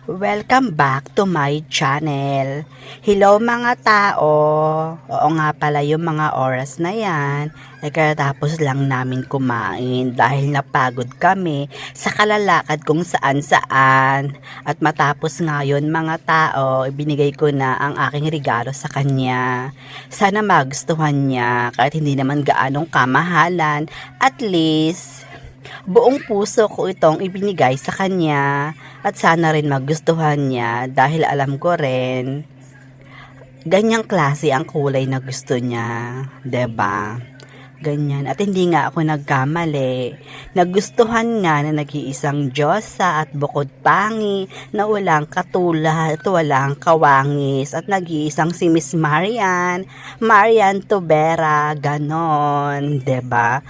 Welcome back to my channel. Hello mga tao. Oo nga pala yung mga oras na yan ay katatapos lang namin kumain dahil napagod kami sa kalalakad kung saan saan. At matapos ngayon mga tao, ibinigay ko na ang aking regalo sa kanya. Sana magustuhan niya kahit hindi naman gaanong kamahalan. At least buong puso ko itong ibinigay sa kanya at sana rin magustuhan niya dahil alam ko rin ganyang klase ang kulay na gusto niya, 'di ba? Ganyan. At hindi nga ako nagkamali. Nagustuhan nga na nag-iisang Diyosa at bukod pangi na walang katulad at walang kawangis. At nag-iisang si Miss Marian Tubera, ganon, 'di ba?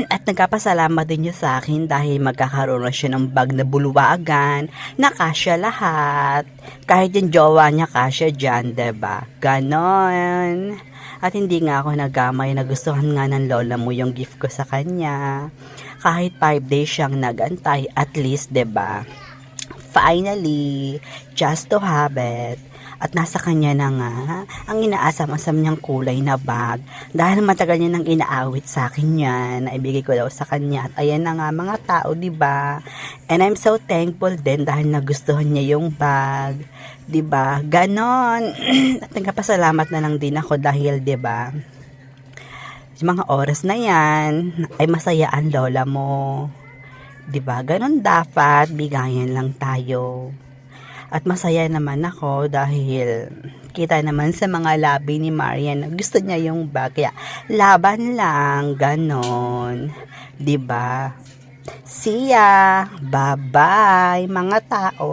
At nagkapasalamat din niya sa akin dahil magkakaroon na siya ng bag na bulwagan na kasya lahat. Kahit yung jowa niya kasya dyan, diba? Ganon. At hindi nga ako nagamay, nagustuhan nga ng lola mo yung gift ko sa kanya. Kahit 5 days siyang nagantay, at least, diba? Finally, just to have it. At nasa kanya na nga ang inaasam-asam niyang kulay na bag. Dahil matagal niya nang inaawit sa akin yan, naibigay ko daw sa kanya. At ayan na nga mga tao, diba? And I'm so thankful din dahil nagustuhan niya yung bag. Diba? Ganon. At nagpapasalamat na lang din ako dahil, diba? Yung mga oras na yan, ay masaya ang lola mo. Diba? Ganon dapat, bigayan lang tayo. At masaya naman ako dahil kita naman sa mga labi ni Marian na gusto niya yung bag. Kaya laban lang, ganon. 'Di ba? See ya! Bye-bye mga tao!